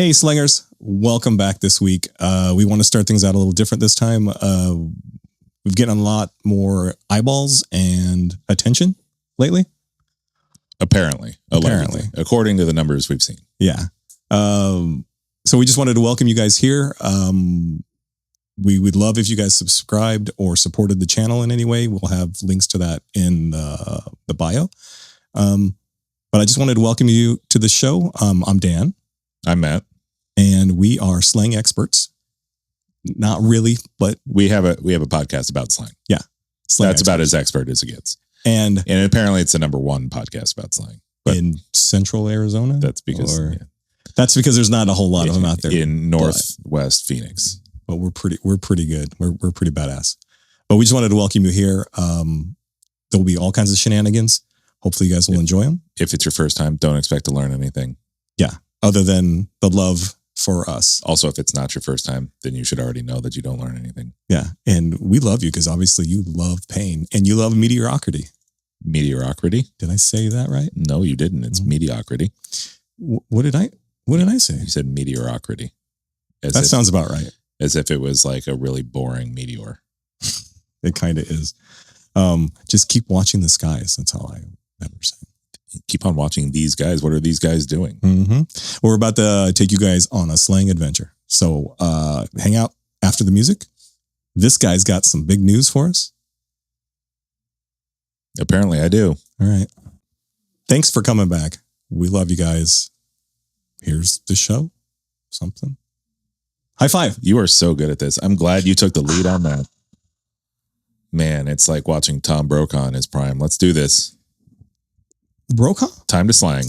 Hey, Slangers. Welcome back this week. We want to start things out a little different this time. We've gotten a lot more eyeballs and attention lately. Apparently. According to the numbers we've seen. Yeah. So we just wanted to welcome you guys here. We would love if you guys subscribed or supported the channel in any way. We'll have links to that in the bio. But I just wanted to welcome you to the show. I'm Dan. I'm Matt. And we are slang experts. Not really, but we have a podcast about slang. Yeah. Slang That's experts. About as expert as it gets. And apparently it's the number one podcast about slang. But in Central Arizona? That's because there's not a whole lot of them out there. In Northwest Phoenix. But we're pretty good. We're pretty badass. But we just wanted to welcome you here. There'll be all kinds of shenanigans. Hopefully you guys will enjoy them. If it's your first time, don't expect to learn anything. Yeah. Other than the love for us. Also, if it's not your first time, then you should already know that you don't learn anything. Yeah. And we love you because obviously you love pain and you love mediocrity. Mediocrity? Did I say that right? No, you didn't. It's mediocrity. What did I say? You said mediocrity. That sounds about right. As if it was like a really boring meteor. It kind of is. Just keep watching the skies. That's all I ever say. Keep on watching these guys. What are these guys doing? Mm-hmm. We're about to take you guys on a slang adventure. So hang out after the music. This guy's got some big news for us. Apparently I do. All right. Thanks for coming back. We love you guys. Here's the show. Something. High five. You are so good at this. I'm glad you took the lead on that. Man, it's like watching Tom Brokaw in his prime. Let's do this. Brokaw? Time to slang.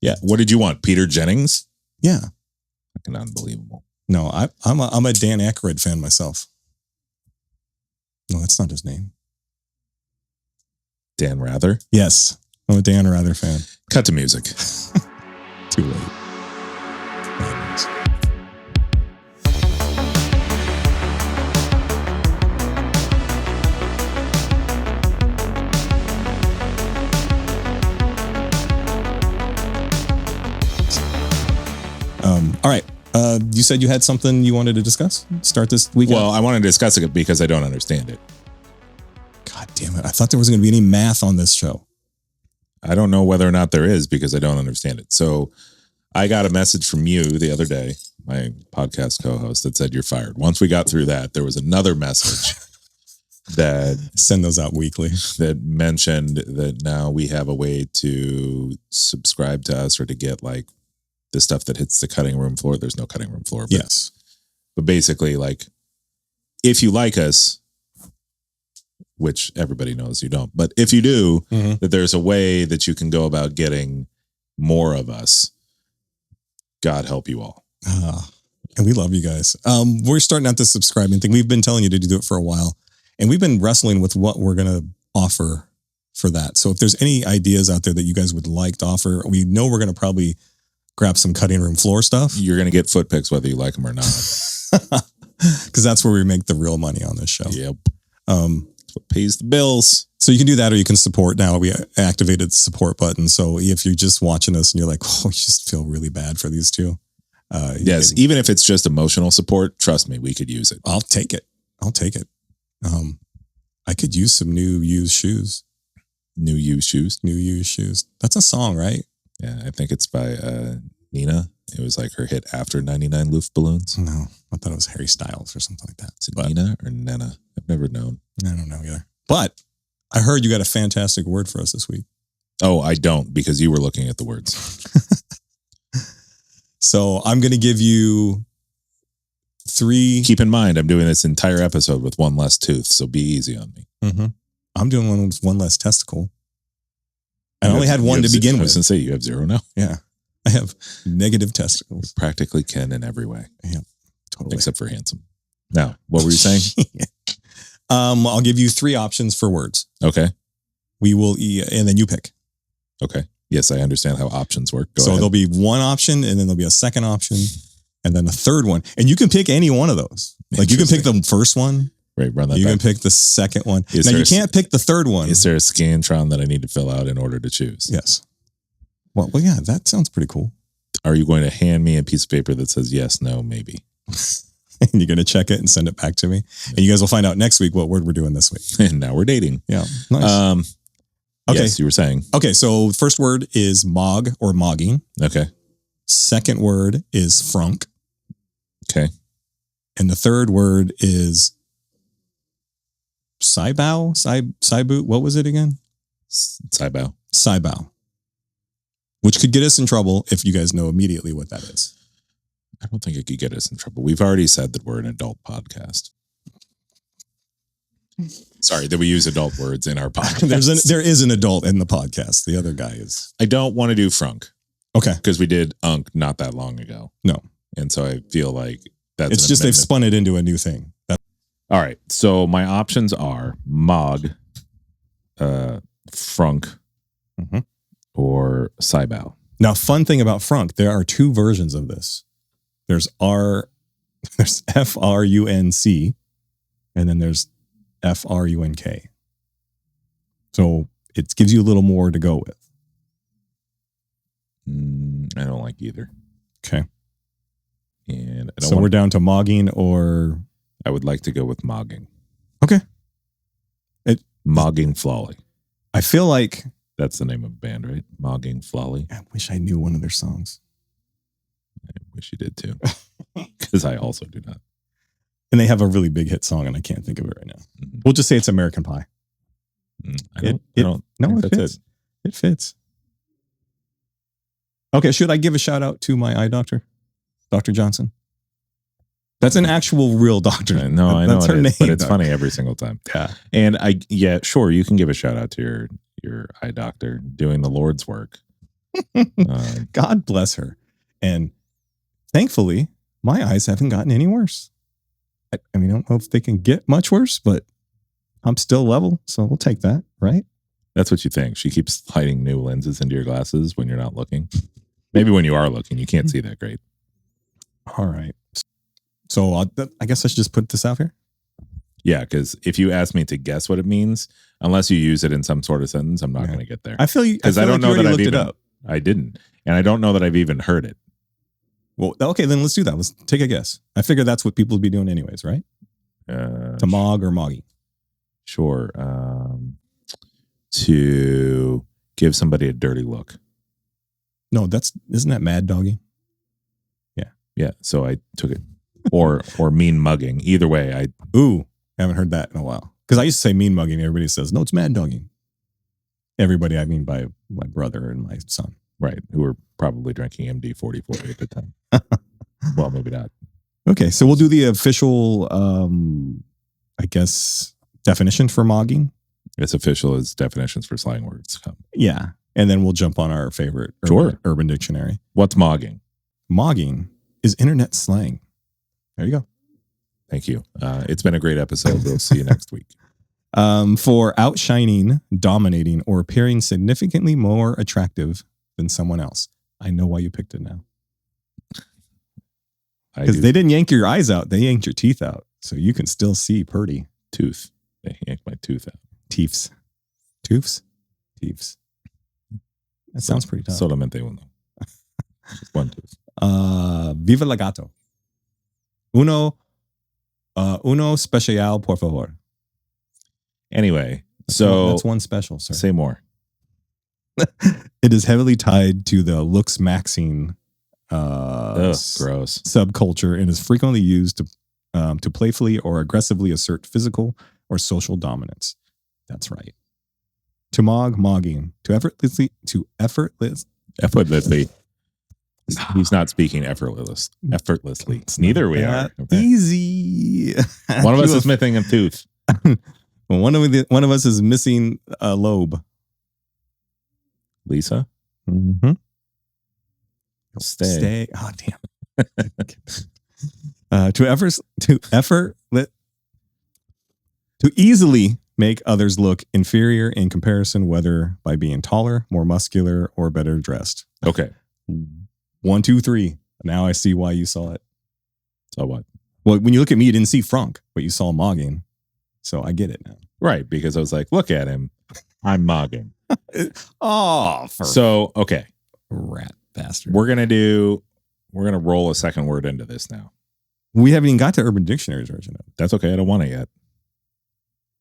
Yeah. What did you want? Peter Jennings? Yeah. Fucking unbelievable. No, I'm a Dan Aykroyd fan myself. No, that's not his name. Dan Rather? Yes. I'm a Dan Rather fan. Cut to music. Too late. All right. You said you had something you wanted to discuss? Start this weekend? Well, I wanted to discuss it because I don't understand it. God damn it. I thought there wasn't going to be any math on this show. I don't know whether or not there is because I don't understand it. So I got a message from you the other day, my podcast co-host, that said you're fired. Once we got through that, there was another message that send those out weekly that mentioned that now we have a way to subscribe to us or to get like the stuff that hits the cutting room floor. There's no cutting room floor. But, yes. But basically, like, if you like us, which everybody knows you don't, but if you do, that there's a way that you can go about getting more of us. God help you all. And we love you guys. We're starting out this subscribing thing. We've been telling you to do it for a while. And we've been wrestling with what we're going to offer for that. So if there's any ideas out there that you guys would like to offer, we know we're going to probably grab some cutting room floor stuff. You're going to get foot pics whether you like them or not. Because that's where we make the real money on this show. Yep. That's what pays the bills. So you can do that or you can support now. We activated the support button. So if you're just watching us and you're like, oh, you just feel really bad for these two. Yes. Even if it's just emotional support, trust me, we could use it. I'll take it. I could use some new used shoes. New used shoes. That's a song, right? Yeah, I think it's by Nina. It was like her hit after 99 Luftballons. No, I thought it was Harry Styles or something like that. Is it Nina or Nena? I've never known. I don't know either. But I heard you got a fantastic word for us this week. Oh, I don't, because you were looking at the words. So I'm going to give you 3. Keep in mind, I'm doing this entire episode with one less tooth, so be easy on me. Mm-hmm. I'm doing one with one less testicle. I only had one to begin with. I was going to say, you have 0 now. Yeah. I have negative testicles. You're practically Ken in every way. Yeah, totally. Except for handsome. Now, what were you saying? I'll give you 3 options for words. Okay. We will, and then you pick. Okay. Yes, I understand how options work. Go so ahead. There'll be one option, and then there'll be a second option, and then a third one. And you can pick any one of those. Like you can pick the first one. Right, run that You back. can pick the second one. Now, you can't pick the third one. Is there a Scantron that I need to fill out in order to choose? Yes. Well, yeah, that sounds pretty cool. Are you going to hand me a piece of paper that says yes, no, maybe? And you're going to check it and send it back to me. And you guys will find out next week what word we're doing this week. And now we're dating. Yeah. Nice. Okay. Yes, you were saying. Okay. So first word is mog or mogging. Okay. Second word is frunk. Okay. And the third word is Saibao? Saibu? What was it again? Saibao. Saibao. Which could get us in trouble if you guys know immediately what that is. I don't think it could get us in trouble. We've already said that we're an adult podcast. Sorry, that we use adult words in our podcast. There is an adult in the podcast. The other guy is. I don't want to do frunk. Okay. Because we did unk not that long ago. No. And so I feel like that's it's just they've spun it into a new thing. All right. So my options are mog, frunk, or saibao. Now, fun thing about frunk, there are two versions of this. There's FRUNC, and then there's FRUNK. So it gives you a little more to go with. I don't like either. Okay. And so we're down to mogging or... I would like to go with mogging. Okay. Mogging Flawley. I feel like... That's the name of the band, right? Mogging Flawley. I wish I knew one of their songs. I wish you did too. Because I also do not. And they have a really big hit song, and I can't think of it right now. Mm-hmm. We'll just say it's American Pie. It fits. It fits. Okay, should I give a shout out to my eye doctor, Dr. Johnson? That's an actual real doctor. No, I know that's her name, but it's funny every single time. Yeah. And sure, you can give a shout out to your eye doctor doing the Lord's work. God bless her. And thankfully, my eyes haven't gotten any worse. I mean, I don't know if they can get much worse, but I'm still level, so we'll take that, right? That's what you think. She keeps sliding new lenses into your glasses when you're not looking. Maybe when you are looking, you can't see that great. All right. So I guess I should just put this out here. Yeah, because if you ask me to guess what it means, unless you use it in some sort of sentence, I'm not going to get there. I feel you because I don't know that I've even. I didn't, and I don't know that I've even heard it. Well, okay, then let's do that. Let's take a guess. I figure that's what people would be doing anyways, right? To mog or moggy. Sure. To give somebody a dirty look. No, isn't that mad doggy? Yeah. Yeah. So I took it. Or mean mugging. Either way, I haven't heard that in a while. Because I used to say mean mugging. Everybody says, no, it's mad dogging. Everybody, I mean by my brother and my son. Right. Who were probably drinking MD 4040 at the time. Well, maybe not. Okay. So we'll do the official, I guess, definition for mogging. It's official as definitions for slang words come. Yeah. And then we'll jump on our favorite urban dictionary. What's mogging? Mogging is internet slang. There you go. Thank you. It's been a great episode. We'll see you next week. For outshining, dominating, or appearing significantly more attractive than someone else. I know why you picked it now. Because they didn't yank your eyes out. They yanked your teeth out. So you can still see purty. Tooth. They yanked my tooth out. Teefs. Toofs? Teefs. That sounds pretty tough. Solamente uno. Just one tooth. Viva la gato. Uno special, por favor. Anyway, that's one special, sir. Say more. It is heavily tied to the looks maxing gross subculture and is frequently used to playfully or aggressively assert physical or social dominance. That's right. To mogging, to effortlessly. He's not speaking effortlessly. Neither we are. Okay. Easy. One of us is missing a tooth. One of us is missing a lobe. Lisa? Mm-hmm. Stay. Oh, damn. To easily make others look inferior in comparison, whether by being taller, more muscular, or better dressed. Okay. 1, 2, 3. Now I see why you saw it. So what? Well, when you look at me, you didn't see frunk, but you saw mogging. So I get it now. Right, because I was like, look at him. I'm mogging. Oh, so, okay. Rat. Bastard. We're gonna roll a second word into this now. We haven't even got to Urban Dictionary's version of it. That's okay. I don't want it yet.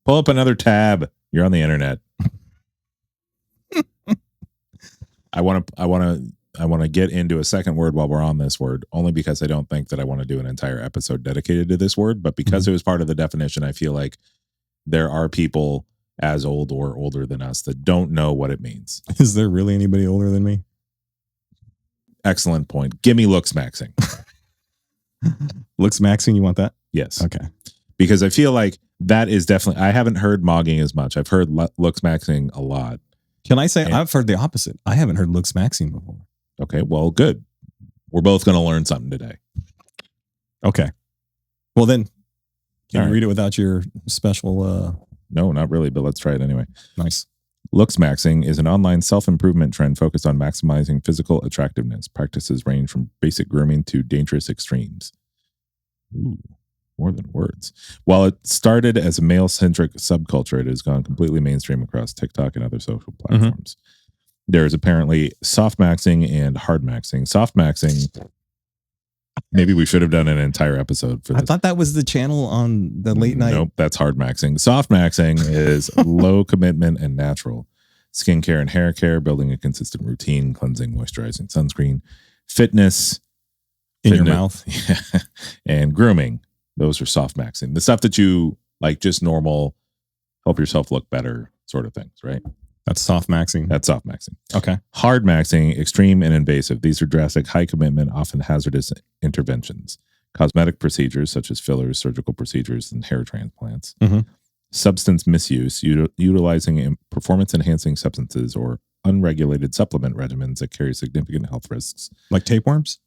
Pull up another tab. You're on the internet. I want to get into a second word while we're on this word, only because I don't think that I want to do an entire episode dedicated to this word, but because it was part of the definition, I feel like there are people as old or older than us that don't know what it means. Is there really anybody older than me? Excellent point. Give me looks maxing. Looks maxing, you want that? Yes. Okay. Because I feel like that is definitely, I haven't heard mogging as much. I've heard looks maxing a lot. Can I say I've heard the opposite? I haven't heard looks maxing before. Okay, well, good. We're both going to learn something today. Okay. Well, then, can you right. read it without your special? No, not really, but let's try it anyway. Nice. Looks maxing is an online self-improvement trend focused on maximizing physical attractiveness. Practices range from basic grooming to dangerous extremes. Ooh, more than words. While it started as a male-centric subculture, it has gone completely mainstream across TikTok and other social platforms. There is apparently soft maxing and hard maxing. Soft maxing, maybe we should have done an entire episode for this. I thought that was the channel on the late night. Nope, that's hard maxing. Soft maxing is low commitment and natural. Skincare and hair care, building a consistent routine, cleansing, moisturizing, sunscreen, fitness. In your mouth. Yeah, and grooming. Those are soft maxing. The stuff that you like, just normal, help yourself look better sort of things, right? That's soft maxing. That's soft maxing. Okay. Hard maxing, extreme and invasive. These are drastic, high commitment, often hazardous interventions. Cosmetic procedures such as fillers, surgical procedures, and hair transplants. Substance misuse, utilizing performance-enhancing substances or unregulated supplement regimens that carry significant health risks. Like tapeworms?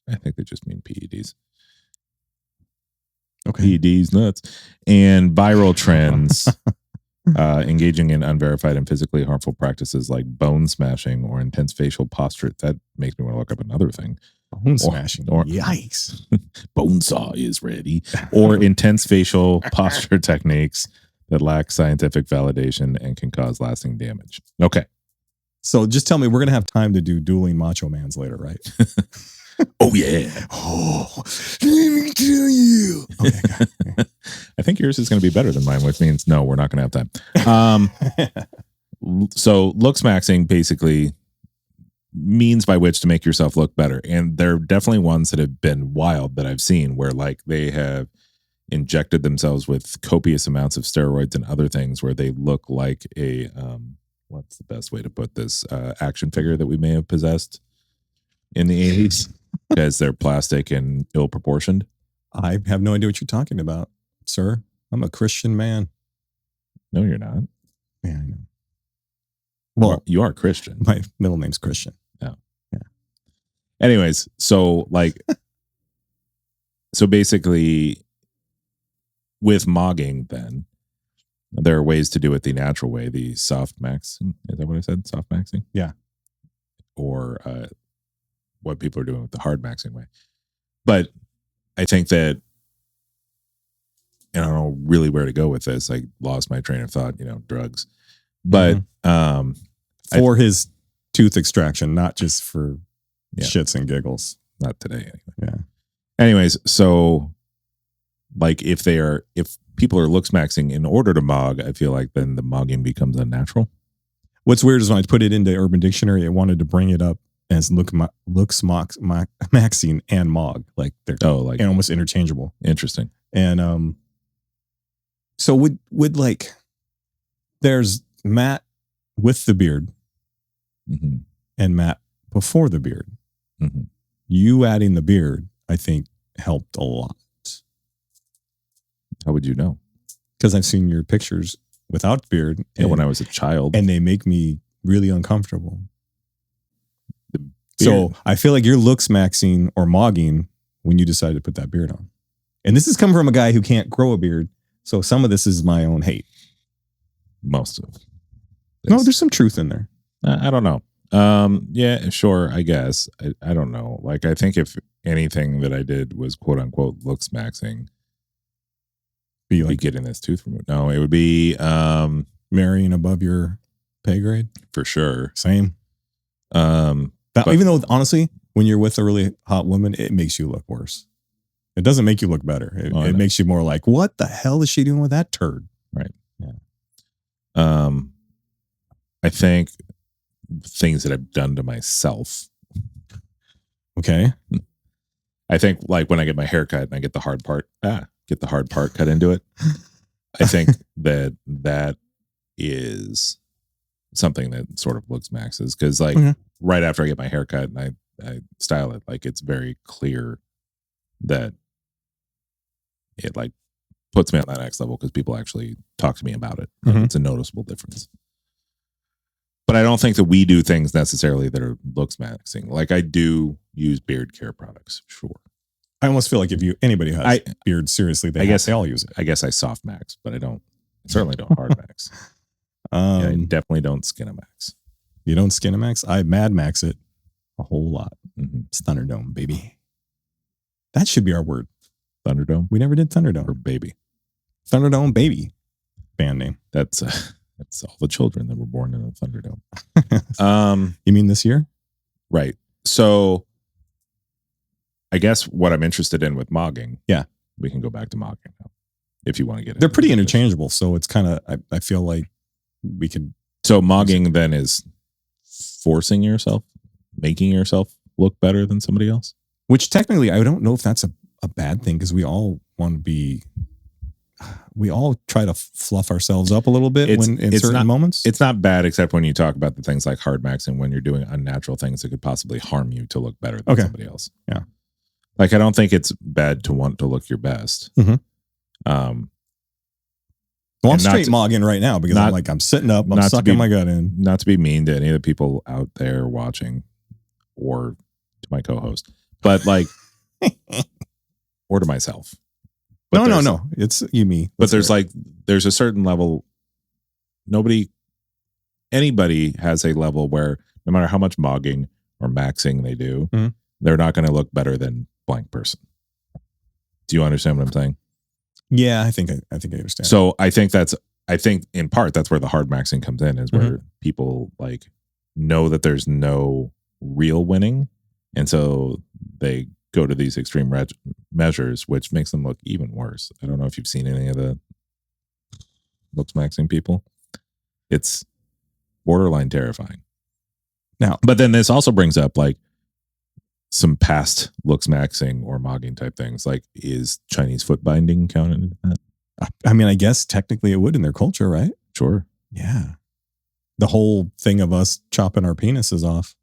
I think they just mean PEDs. Okay. PEDs, nuts. And viral trends. Engaging in unverified and physically harmful practices like bone smashing or intense facial posture. That makes me want to look up another thing. Bone smashing. Or yikes. Bone saw is ready. Or intense facial posture techniques that lack scientific validation and can cause lasting damage. Okay. So just tell me, we're going to have time to do dueling macho mans later, right? Oh, yeah. Oh, let me tell you. Okay. I think yours is going to be better than mine, which means no, we're not going to have time. So looks maxing basically means by which to make yourself look better. And there are definitely ones that have been wild that I've seen where like they have injected themselves with copious amounts of steroids and other things where they look like a, what's the best way to put this, action figure that we may have possessed in the 80s because they're plastic and ill proportioned. I have no idea what you're talking about, sir. I'm a Christian man. No, you're not. Yeah, I know. Well, you are Christian. My middle name's Christian. Oh. Yeah. Anyways, so like, so basically with mogging then, there are ways to do it the natural way, the soft maxing. Is that what I said? Soft maxing? Yeah. Or what people are doing with the hard maxing way. But I think that, and I don't know really where to go with this. I lost my train of thought, drugs. But for his tooth extraction, not just for shits and giggles. Not today anyway. Yeah. Anyways, so like if people are looks maxing in order to mog, I feel like then the mogging becomes unnatural. What's weird is when I put it into Urban Dictionary, I wanted to bring it up as maxing and mog, like they're almost interchangeable. Interesting. And so would like there's Matt with the beard and Matt before the beard. You adding the beard, I think, helped a lot. How would you know? Because I've seen your pictures without the beard. When I was a child. And they make me really uncomfortable. So I feel like you're looks maxing or mogging when you decide to put that beard on. And this is coming from a guy who can't grow a beard. So some of this is my own hate. Most of it. No, there's some truth in there. I don't know. Yeah, sure, I guess. I don't know. Like, I think if anything that I did was quote unquote looks maxing, be like getting this tooth removed. No, it would be marrying above your pay grade. For sure. Same. But- even though honestly, when you're with a really hot woman, it makes you look worse. It doesn't make you look better. It makes you more like, what the hell is she doing with that turd? Right. Yeah. I think things that I've done to myself. Okay. I think like when I get my hair cut and I get the hard part, cut into it. I think that is something that sort of looks maxes because like right after I get my hair cut and I style it, like it's very clear that it like puts me on that next level because people actually talk to me about it. Like, it's a noticeable difference. But I don't think that we do things necessarily that are looks maxing. Like I do use beard care products, sure. I almost feel like if anybody has beard, seriously, they all use it. I guess I soft max, but I certainly don't hard max. I definitely don't skin a max. You don't skin a max? I mad max it a whole lot. It's Thunderdome, baby. That should be our word. Thunderdome? We never did Thunderdome. Or baby. Thunderdome, baby. Band name. That's all the children that were born in a Thunderdome. You mean this year? Right. So I guess what I'm interested in with mogging. Yeah. We can go back to mogging now if you want to get it. They're pretty interchangeable. So it's kind of, I feel like we could. So mogging then is forcing yourself, making yourself look better than somebody else? Which technically, I don't know if that's a bad thing because we all try to fluff ourselves up a little bit in certain moments. It's not bad, except when you talk about the things like hard maxing, when you're doing unnatural things that could possibly harm you to look better than somebody else. Yeah. Like, I don't think it's bad to want to look your best. Well, I'm straight mogging right now because I'm sitting up, I'm sucking my gut in. Not to be mean to any of the people out there watching or to my co-host, but like, or to myself. But no. It's you, me. But there's a certain level. Anybody has a level where no matter how much mogging or maxing they do, they're not going to look better than blank person. Do you understand what I'm saying? Yeah, I think I understand. So I think in part that's where the hard maxing comes in, is where people like know that there's no real winning, and so they go to these extreme measures, which makes them look even worse. I don't know if you've seen any of the looks maxing people. It's borderline terrifying. Now, but then this also brings up like some past looks maxing or mogging type things. Like, is Chinese foot binding counted in that? I mean, I guess technically it would in their culture, right? Sure. Yeah. The whole thing of us chopping our penises off.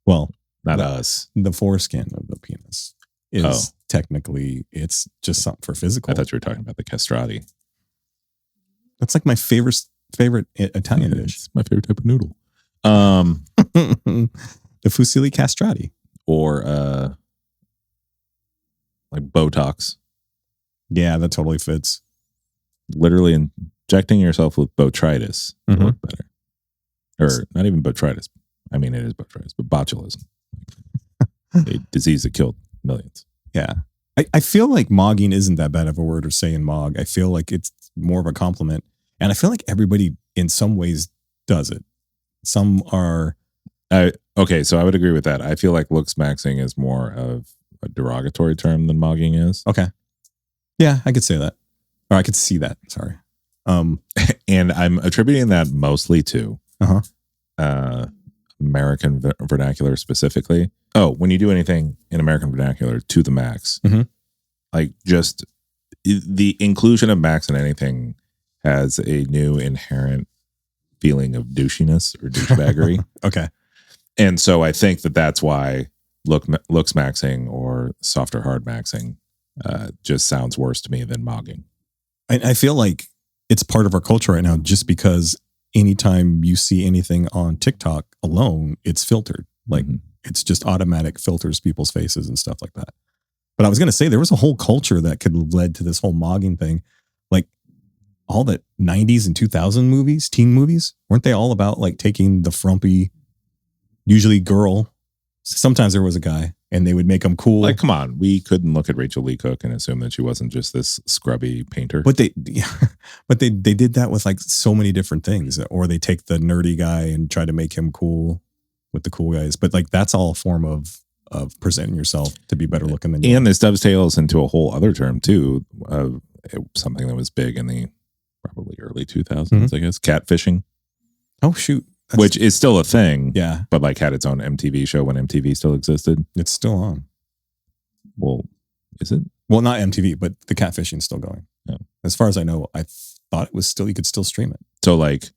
Well, not us. The foreskin of the penis is technically, it's just something for physical. I thought you were talking about the castrati. That's like my favorite Italian dish. It's my favorite type of noodle. The fusilli castrati. Or like Botox. Yeah, that totally fits. Literally injecting yourself with botrytis to look better. Or not even botrytis. I mean, it is botrytis, but botulism. A disease that killed millions. Yeah. I feel like mogging isn't that bad of a word, or saying mog. I feel like it's more of a compliment. And I feel like everybody in some ways does it. Some are... Okay, so I would agree with that. I feel like looks maxing is more of a derogatory term than mogging is. Okay. Yeah, I could say that. Or I could see that. Sorry. And I'm attributing that mostly to American vernacular specifically. Oh, when you do anything in American vernacular to the max, like just the inclusion of max in anything has a new inherent feeling of douchiness or douchebaggery. Okay. And so I think that's why looks maxing or soft or hard maxing just sounds worse to me than mogging. I feel like it's part of our culture right now, just because anytime you see anything on TikTok alone, it's filtered. Like it's just automatic filters people's faces and stuff like that. But I was going to say there was a whole culture that could have led to this whole mogging thing. Like all the 90s and 2000 movies, teen movies, weren't they all about like taking the frumpy, usually girl, sometimes there was a guy, and they would make them cool. Like, come on, we couldn't look at Rachel Lee Cook and assume that she wasn't just this scrubby painter. But they did that with like so many different things. Or they take the nerdy guy and try to make him cool with the cool guys. But like that's all a form of presenting yourself to be better looking than you. And this dovetails into a whole other term too, of something that was big in the probably early 2000s, I guess, catfishing. Oh shoot. Which is still a thing. Yeah. But like had its own MTV show when MTV still existed. It's still on. Well, is it? Well, not MTV, but the catfishing's still going. Yeah. As far as I know, I thought it was still, you could still stream it. So like,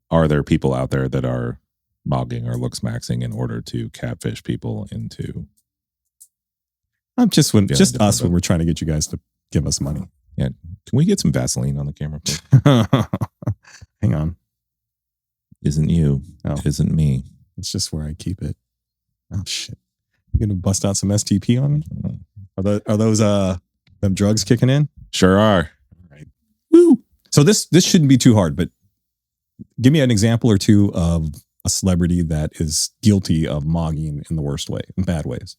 are there people out there that are mogging or looks maxing in order to catfish people into? Just us when we're trying to get you guys to give us money. Yeah. Can we get some Vaseline on the camera, please? Hang on. Isn't you. Oh. Isn't me. It's just where I keep it. Oh shit. You gonna bust out some STP on me? Are those them drugs kicking in? Sure are. All right. Woo. So this shouldn't be too hard, but give me an example or two of a celebrity that is guilty of mogging in the worst way, in bad ways.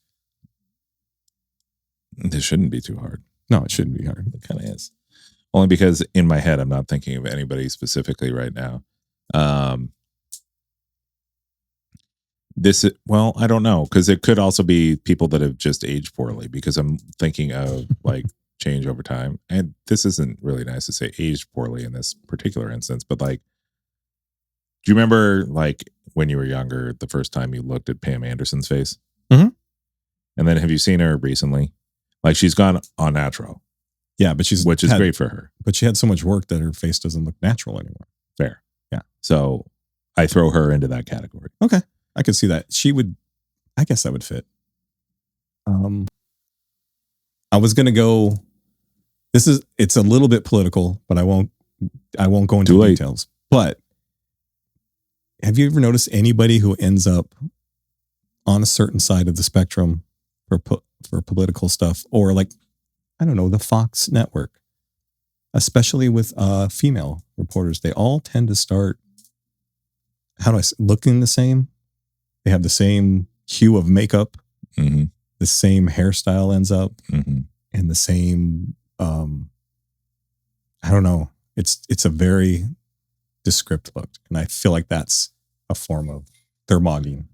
This shouldn't be too hard. No, it shouldn't be hard. It kind of is. Only because in my head, I'm not thinking of anybody specifically right now. I don't know, because it could also be people that have just aged poorly, because I'm thinking of like change over time. And this isn't really nice to say aged poorly in this particular instance, but like, do you remember like when you were younger, the first time you looked at Pam Anderson's face? Mm-hmm. And then have you seen her recently? Like she's gone on natural. Yeah, but which is great for her. But she had so much work that her face doesn't look natural anymore. Fair. Yeah. So I throw her into that category. Okay. I could see that. I guess that would fit. I was going to go, it's a little bit political, but I won't go into details. But have you ever noticed anybody who ends up on a certain side of the spectrum for political stuff, or like, I don't know, the Fox network, especially with female reporters, they all tend to start, looking the same. They have the same hue of makeup, the same hairstyle ends up, and the same, I don't know. It's a very descript look. And I feel like that's a form of their mogging.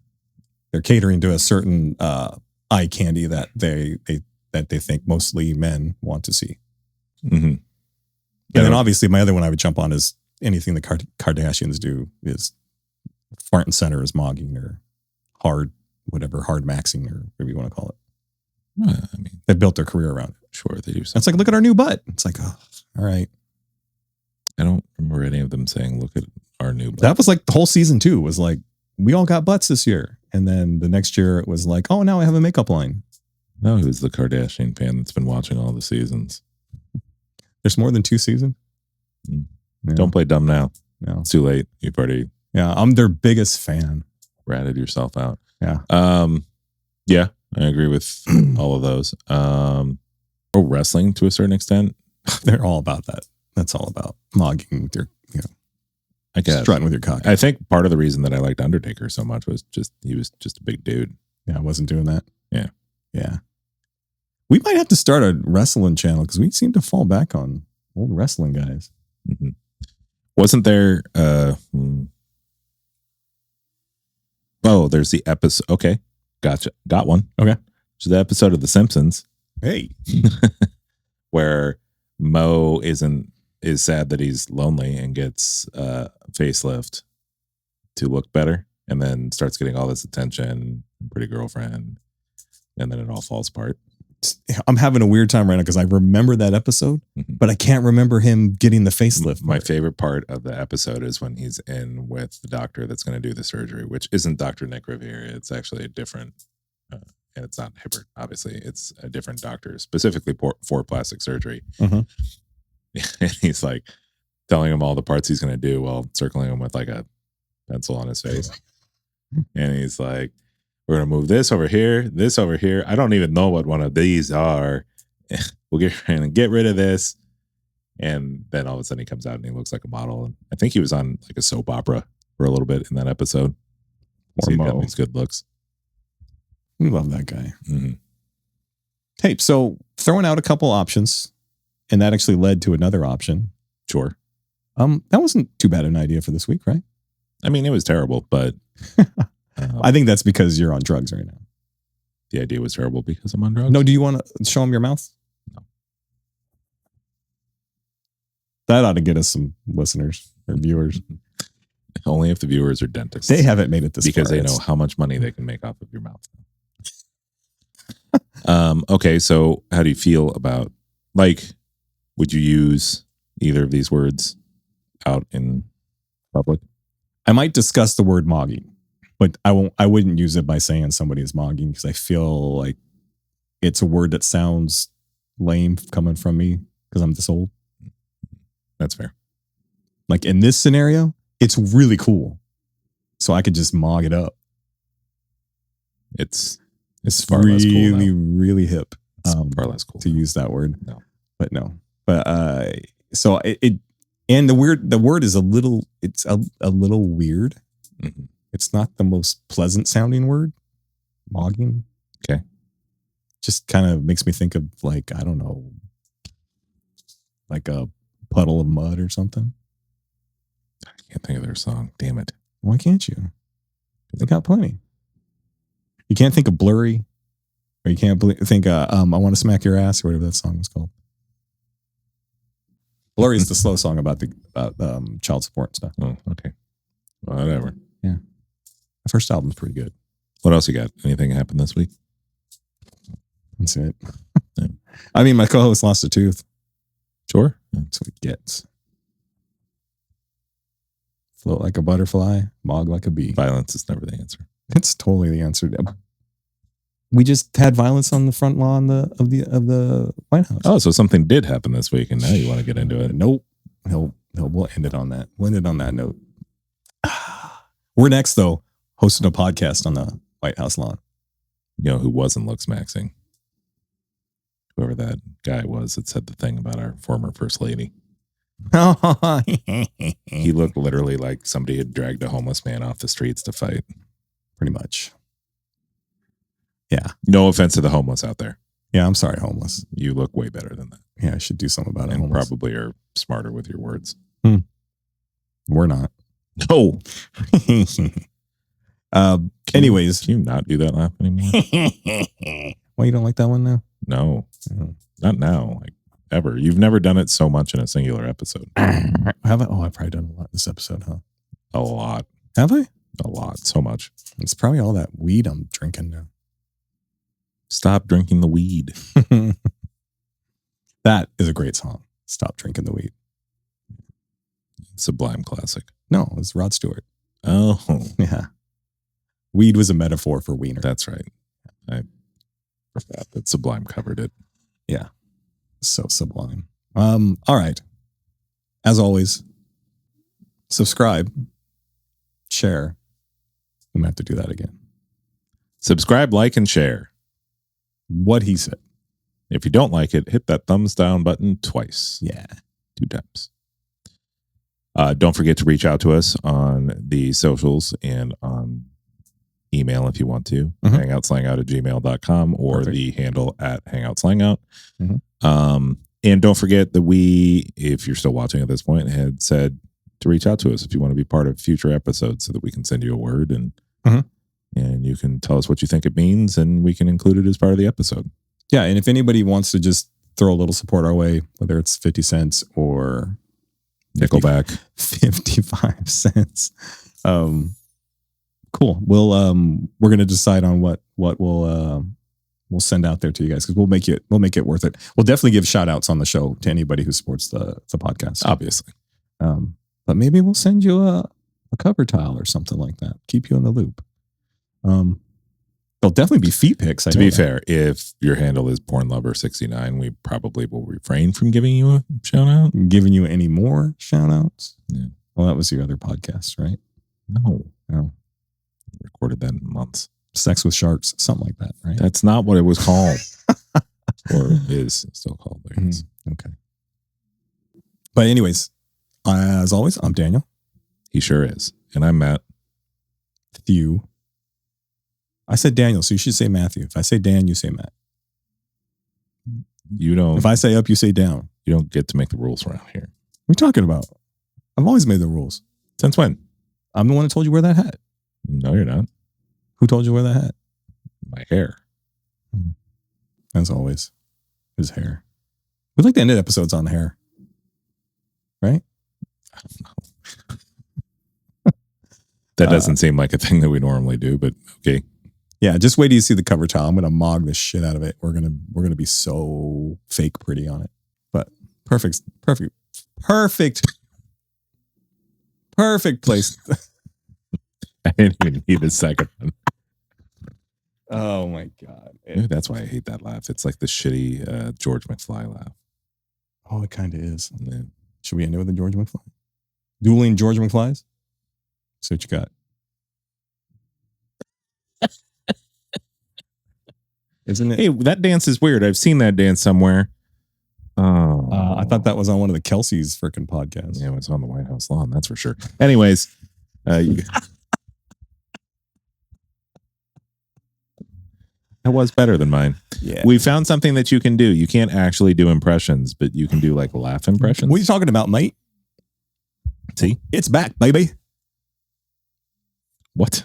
They're catering to a certain eye candy that they think mostly men want to see. Mm-hmm. And then obviously my other one I would jump on is anything the Kardashians do is front and center is mogging or hard maxing or whatever you want to call it. Well, I mean, they built their career around it. Sure, they do. It's like, look at our new butt. It's like, oh, all right. I don't remember any of them saying, look at our new butt. That was like the whole season 2 was like, we all got butts this year. And then the next year it was like, oh, now I have a makeup line. No, who's the Kardashian fan that's been watching all the seasons? There's more than 2 seasons. Yeah. Don't play dumb now. No. It's too late. You've already. Yeah, I'm their biggest fan. Ratted yourself out. Yeah. Yeah, I agree with all of those. Wrestling to a certain extent. They're all about that. That's all about mogging with your, I guess, strutting with your cock. I think part of the reason that I liked Undertaker so much was just he was just a big dude. Yeah, I wasn't doing that. Yeah. Yeah. We might have to start a wrestling channel because we seem to fall back on old wrestling guys. Mm-hmm. Wasn't there there's the episode. Okay. Gotcha. Got one. Okay. So the episode of The Simpsons. Hey. Where Mo is sad that he's lonely and gets facelift to look better, and then starts getting all this attention, pretty girlfriend, and then it all falls apart. I'm having a weird time right now because I remember that episode, but I can't remember him getting the facelift. My favorite part of the episode is when he's in with the doctor that's going to do the surgery, which isn't Dr. Nick Revere. It's actually a different, and it's not Hibbert, obviously. It's a different doctor specifically for plastic surgery. And he's like telling him all the parts he's going to do while circling him with like a pencil on his face. And he's like, we're going to move this over here, this over here. I don't even know what one of these are. We'll get rid of this. And then all of a sudden he comes out and he looks like a model. And I think he was on like a soap opera for a little bit in that episode. He's got these good looks. We love that guy. Hey, so throwing out a couple options, and that actually led to another option. Sure. That wasn't too bad an idea for this week, right? I mean, it was terrible, but I think that's because you're on drugs right now. The idea was terrible because I'm on drugs. No, do you want to show them your mouth? No. That ought to get us some listeners or viewers. Only if the viewers are dentists. They haven't made it this because far. they know how much money they can make off of your mouth. Okay, so how do you feel about, like, would you use either of these words out in public? I might discuss the word mogging, but I wouldn't use it by saying somebody is mogging because I feel like it's a word that sounds lame coming from me because I'm this old. That's fair. Like in this scenario, it's really cool. So I could just mog it up. It's far less cool now. Really hip. It's far less cool to use that word. No. But so it and the word is a little weird. Mm-hmm. It's not the most pleasant sounding word. Mogging. Okay. Just kind of makes me think of like, I don't know, like a puddle of mud or something. I can't think of their song. Damn it. Why can't you? They got plenty. You can't think of Blurry, or you can't think I Want to Smack Your Ass, or whatever that song was called. Blurry is the slow song about child support and stuff. Oh, okay. Whatever. Yeah. The first album's pretty good. What else you got? Anything happen this week? That's it. Yeah. I mean, my co-host lost a tooth. Sure. That's what he gets. Float like a butterfly, mog like a bee. Violence is never the answer. It's totally the answer. We just had violence on the front lawn of the White House. Oh, so something did happen this week, and now you want to get into it? Nope. We'll end it on that. We'll end it on that note. We're next, though, hosting a podcast on the White House lawn. You know who wasn't looks maxing? Whoever that guy was that said the thing about our former first lady. He looked literally like somebody had dragged a homeless man off the streets to fight. Pretty much. Yeah. No offense to the homeless out there. Yeah, I'm sorry, homeless. You look way better than that. Yeah, I should do something about it. And homeless. probably are smarter with your words. We're not. No. Anyways. Can you not do that laugh anymore? Why, you don't like that one now? No. Not now. Like, ever. You've never done it so much in a singular episode. Have I? Oh, I've probably done a lot this episode, huh? A lot. Have I? A lot. So much. It's probably all that weed I'm drinking now. Stop drinking the weed. That is a great song. Stop drinking the weed. Sublime classic. No, it's Rod Stewart. Oh. Yeah. Weed was a metaphor for wiener. That's right. I forgot that Sublime covered it. Yeah. So sublime. All right. As always, subscribe, share. We might have to do that again. Subscribe, like, and share. What he said. If you don't like it, hit that thumbs down button twice. Yeah. 2 times. Don't forget to reach out to us on the socials and on email if you want to. hangoutslangout@gmail.com or Perfect. the handle @hangoutslangout. Mhm. And don't forget that we, if you're still watching at this point, had said to reach out to us if you want to be part of future episodes so that we can send you a word and you can tell us what you think it means and we can include it as part of the episode. Yeah. And if anybody wants to just throw a little support our way, whether it's 50 cents or Nickelback, 55 cents. Cool. We're going to decide on what we'll send out there to you guys because we'll make it worth it. We'll definitely give shout outs on the show to anybody who supports the podcast. obviously. But maybe we'll send you a cover tile or something like that. Keep you in the loop. There'll definitely be feet pics. To be fair, if your handle is pornlover69, we probably will refrain from giving you a shout out. Giving you any more shout outs? Yeah. Well, that was your other podcast, right? No. No. Recorded that in months. Sex with Sharks, something like that, right? That's not what it was called. Or is still called. Okay. But anyways, as always, I'm Daniel. He sure is. And I'm Matt. Thew. I said Daniel, so you should say Matthew. If I say Dan, you say Matt. You don't. If I say up, you say down. You don't get to make the rules around here. What are you talking about? I've always made the rules. Since when? I'm the one that told you wear that hat. No, you're not. Who told you to wear that hat? My hair. As always, his hair. We like to end episodes on hair, right? I don't know. That doesn't seem like a thing that we normally do, but okay. Yeah, just wait till you see the cover tile. I'm gonna mog the shit out of it. We're gonna be so fake pretty on it. But perfect place. I didn't even need a second one. Oh my God. Maybe that's why I hate that laugh. It's like the shitty George McFly laugh. Oh, it kind of is. Yeah. Should we end it with a George McFly? Dueling George McFlies? See what you got. Isn't it? Hey, that dance is weird. I've seen that dance somewhere. Oh, I thought that was on one of the Kelsey's freaking podcasts. Yeah, it was on the White House lawn, that's for sure. Anyways, that was better than mine. Yeah. We found something that you can do. You can't actually do impressions, but you can do like laugh impressions. What are you talking about, mate? See? It's back, baby. What?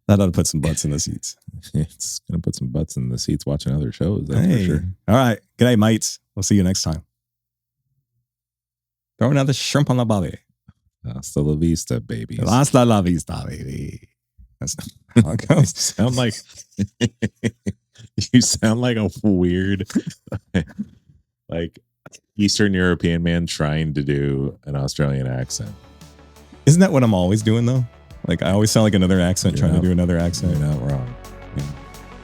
That ought to put some butts in the seats. It's going to put some butts in the seats watching other shows, that's for sure. All right. G'day, mates. We'll see you next time. Throw another shrimp on the bobby. Hasta la vista, babies. Hasta la vista, baby. That's how it goes. You sound like a weird, like Eastern European man trying to do an Australian accent. Isn't that what I'm always doing, though? Like, I always sound like another accent, trying to do another accent. You're not wrong. Yeah.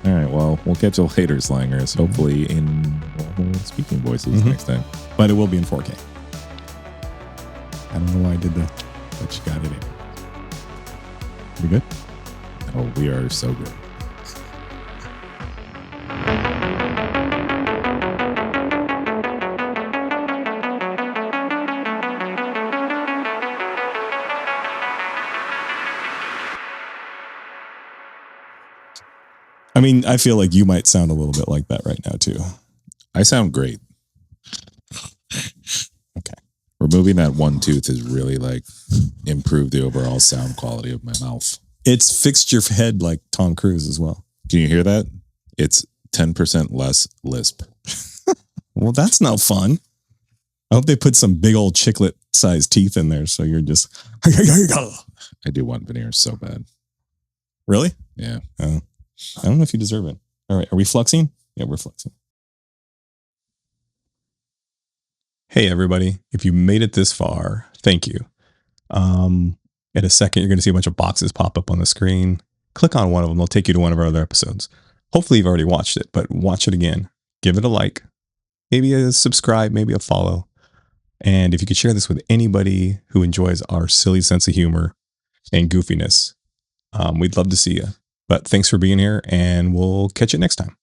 All right, well, we'll catch you later, Slangers. Hopefully in speaking voices next time. But it will be in 4K. I don't know why I did that, but you got it in. We good? Oh, we are so good. I mean, I feel like you might sound a little bit like that right now, too. I sound great. Okay. Removing that one tooth has really like improved the overall sound quality of my mouth. It's fixed your head like Tom Cruise as well. Can you hear that? It's 10% less lisp. Well, that's not fun. I hope they put some big old chiclet sized teeth in there. So you're just. I do want veneers so bad. Really? Yeah. Oh. I don't know if you deserve it. All right. Are we flexing? Yeah, we're flexing. Hey, everybody. If you made it this far, thank you. In a second, you're going to see a bunch of boxes pop up on the screen. Click on one of them. They'll take you to one of our other episodes. Hopefully, you've already watched it, but watch it again. Give it a like. Maybe a subscribe. Maybe a follow. And if you could share this with anybody who enjoys our silly sense of humor and goofiness, we'd love to see you. But thanks for being here, and we'll catch you next time.